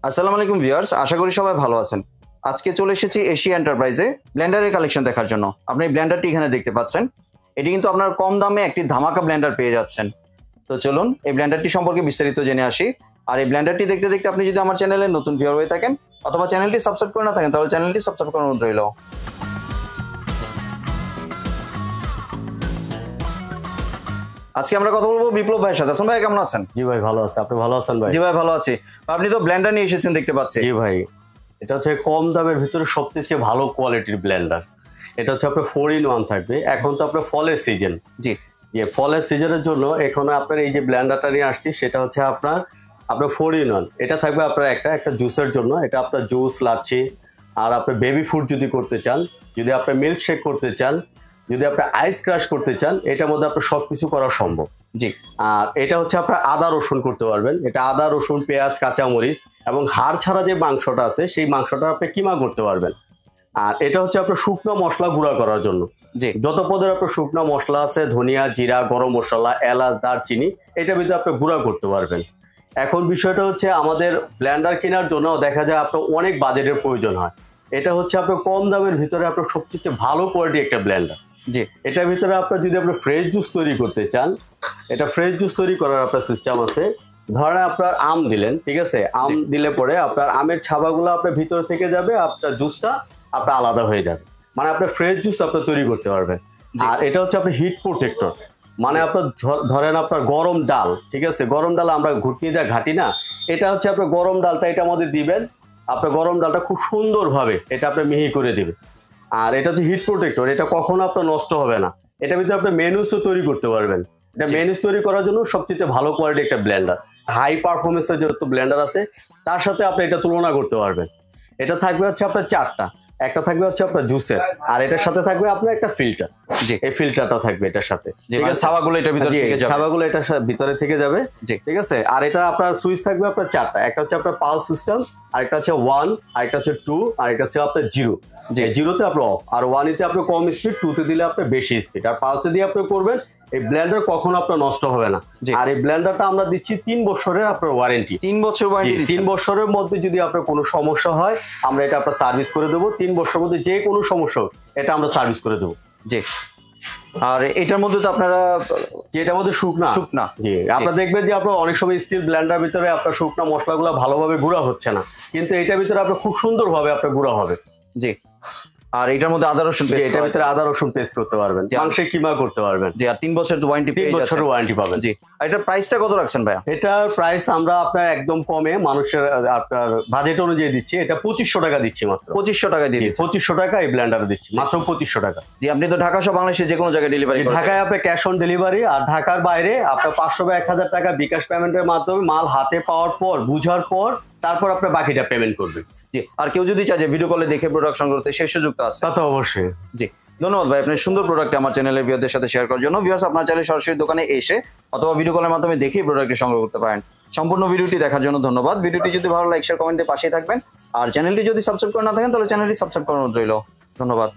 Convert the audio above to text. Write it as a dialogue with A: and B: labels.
A: আসসালামু আলাইকুম ভিউয়ার্স, আশা করি সবাই ভালো আছেন। আজকে চলে এসেছি এশিয়া এন্টারপ্রাইজে ব্লেন্ডারের কালেকশন দেখার জন্য। আপনি ব্লেন্ডারটি এখানে দেখতে পাচ্ছেন। এটি কিন্তু আপনার কম দামে একটি ধামাকা ব্লেন্ডার পেয়ে যাচ্ছেন। তো চলুন এই ব্লেন্ডারটি সম্পর্কে বিস্তারিত জেনে আসি। আর এই ব্লেন্ডারটি দেখতে দেখতে আপনি যদি আমার চ্যানেলে নতুন ভিউয়ার হয়ে থাকেন অথবা চ্যানেলটি সাবস্ক্রাইব করে না থাকেন তাহলে চ্যানেলটি সাবস্ক্রাইব করার অনুরোধ রইল। আজকে আমরা কথা বলবো বিপ্লব ভাইয়ের সাথে। আছেন ভাই, কেমন আছেন?
B: জি ভাই ভালো আছে, আপনি ভালো আছেন ভাই?
A: জি ভাই ভালো আছি। আপনি তো ব্লেন্ডার নিয়ে এসেছেন দেখতে পাচ্ছি।
B: জি ভাই, এটা হচ্ছে কম দামের ভিতরে সবচেয়ে ভালো কোয়ালিটির ব্লেন্ডার। এটা হচ্ছে আপনার 4-in-1 থাকবে। এখন তো আপনার ফলের সিজন,
A: জি
B: যে ফলের সিজনের জন্য এখন আপনার এই যে ব্লেন্ডারটা নিয়ে আসছি সেটা হচ্ছে আপনার 4-in-1। এটা থাকবে আপনার একটা জুসের জন্য, এটা আপনার জুস লাচ্ছি, আর আপনি বেবি ফুড যদি করতে চান, যদি আপনি মিল্ক শেক করতে চান, যদি আপনি আইস ক্রাশ করতে চান, এটার মধ্যে আপনার সবকিছু করা সম্ভব।
A: জি
B: আর এটা হচ্ছে আপনার আদা রসুন করতে পারবেন। এটা আদা রসুন পেঁয়াজ কাঁচামরিচ এবং হাড় ছাড়া যে মাংসটা আছে সেই মাংসটা আপনি কিমা করতে পারবেন। আর এটা হচ্ছে আপনার শুকনো মশলা গুঁড়া করার জন্য।
A: জি
B: যত পদের আপনার শুকনো মশলা আছে, ধনিয়া জিরা গরম মশলা এলাচ দারচিনি, এটার ভিতরে আপনি গুঁড়া করতে পারবেন। এখন বিষয়টা হচ্ছে আমাদের ব্লেন্ডার কেনার জন্য দেখা যায় আপনার অনেক বাজেটের প্রয়োজন হয়। এটা হচ্ছে আপনার কম দামের ভিতরে আপনার সবচেয়ে ভালো কোয়ালিটি একটা ব্লেন্ডার।
A: জি
B: এটার ভিতরে আপনার যদি আপনি ফ্রেশ জুস তৈরি করতে চান, এটা ফ্রেশ জুস তৈরি করার আপনার সিস্টেম আছে। ধরেন আপনার আম দিলেন, ঠিক আছে, আম দিলে পরে আপনার আমের ছাবাগুলো আপনার ভিতর থেকে যাবে, আপনার জুসটা আপনার আলাদা হয়ে যাবে, মানে আপনার ফ্রেশ জুস আপনার তৈরি করতে পারবেন। আর এটা হচ্ছে আপনার হিট প্রোটেক্টর, মানে আপনার ধরেন আপনার গরম ডাল, ঠিক আছে, গরম ডাল আমরা ঘুটনি দিয়ে ঘাটি না, এটা হচ্ছে আপনার গরম ডালটা এটার মধ্যে দিবেন, আপনার গরম ডালটা খুব সুন্দরভাবে এটা আপনার মিহি করে দিবে। আর এটা হচ্ছে হিট প্রোটেক্টর, এটা কখনো আপনার নষ্ট হবে না। এটার ভিতরে আপনি মেনুসও তৈরি করতে পারবেন। এটা মেনুস তৈরি করার জন্য সবচেয়ে ভালো কোয়ালিটি একটা ব্লেন্ডার। হাই পারফরমেন্সের যত ব্লেন্ডার আছে তার সাথে আপনি এটা তুলনা করতে পারবেন। এটা থাকবে হচ্ছে আপনার চারটা, একটা থাকবে হচ্ছে আপনার জুসের, আর এটার সাথে থাকবে আপনার একটা ফিল্টার।
A: জি
B: এই ফিল্টারটা থাকবে এটার সাথে, ঠিক আছে,
A: ছাবাগুলো এটার ভিতরে থেকে যাবে।
B: ছাবাগুলো এটার ভিতরে থেকে যাবে,
A: জি
B: ঠিক আছে। আর এটা আপনার সুইচ থাকবে আপনার চারটা, একটা হচ্ছে আপনার পালস সিস্টেম, আরেকটা হচ্ছে 1, আরেকটা হচ্ছে 2, আরেকটা হচ্ছে আপনার 0। যে 0-তে আপনার অফ, আর 1-তে আপনার কম স্পিড, 2-তে দিলে আপনার বেশি স্পিড, আর পালসে দিয়ে আপনি করবেন। এই ব্লেন্ডার কখনো আপনার নষ্ট হবে না। আর এই ব্লেন্ডারটা আমরা দিচ্ছি 3 বছরের আপনার ওয়ারেন্টি।
A: 3 বছর ওয়ারেন্টি।
B: 3 বছরের মধ্যে যদি আপনার কোনো সমস্যা হয় আমরা এটা আপনার সার্ভিস করে দেবো। 3 বছরের মধ্যে যে কোনো সমস্যা হোক এটা আমরা সার্ভিস করে দেবো।
A: জি আর এটার মধ্যে তো আপনারা
B: যেটার মধ্যে শুকনা, জি, আপনারা দেখবেন যে আপনার অনেক সময় স্টিল ব্লেন্ডার ভিতরে আপনার শুকনা মশলাগুলো ভালোভাবে গুঁড়া হচ্ছে না, কিন্তু এটার ভিতরে আপনার খুব সুন্দরভাবে আপনার গুঁড়া হবে।
A: জি আর এটার মধ্যে আদা রসুন পেস্ট,
B: এটার ভিতরে আদা রসুন পেস্ট করতে পারবেন, মাংসের কিমা করতে পারবেন।
A: জি আর 3 বছরের ওয়ারেন্টি,
B: 3 বছরের ওয়ারেন্টি পাবেন।
A: জি আর এটার প্রাইসটা কত রাখছেন ভাইয়া?
B: এটার প্রাইস আমরা আপনার একদম কমে মানুষের আপনার বাজেট অনুযায়ী দিচ্ছি। এটা 2500 টাকা দিচ্ছি, মাত্র
A: 2500 টাকা দিয়ে।
B: 2500 টাকা এই ব্লেন্ডার দিচ্ছি, মাত্র 2500 টাকা।
A: জি আপনি তো ঢাকা সহ বাংলাদেশে যে কোনো জায়গায় ডেলিভারি করেন।
B: ঢাকায় আপনি ক্যাশ অন ডেলিভারি, আর ঢাকার বাইরে আপনার 500 বা 1000 টাকা বিকাশ পেমেন্টের মাধ্যমে মাল হাতে পাওয়ার পর, বুঝার পর, তারপর আপনার বাকিটা পেমেন্ট করবেন।
A: জি আর কেউ যদি চায় যে ভিডিও কলে দেখে প্রোডাকশন করতে, সেই সুযোগ তো আছে?
B: তা তো অবশ্যই।
A: জি ধন্যবাদ ভাই আপনার সুন্দর প্রোডাক্ট আমার চ্যানেলের ভিউয়ারদের সাথে শেয়ার করার জন্য। ভিউয়ার্স আপনার চাইলে সরাসরি দোকানে এসে অথবা ভিডিও কলের মাধ্যমে দেখেই প্রোডাক্টটি সংগ্রহ করতে পারেন। সম্পূর্ণ ভিডিওটি দেখার জন্য ধন্যবাদ। ভিডিওটি যদি ভালো লাইক শেয়ার কমেন্টে পাশেই থাকবেন, আর চ্যানেলটি যদি সাবস্ক্রাইব করে না থাকেন তাহলে চ্যানেলটি সাবস্ক্রাইব করার অনুরোধ রইল। ধন্যবাদ।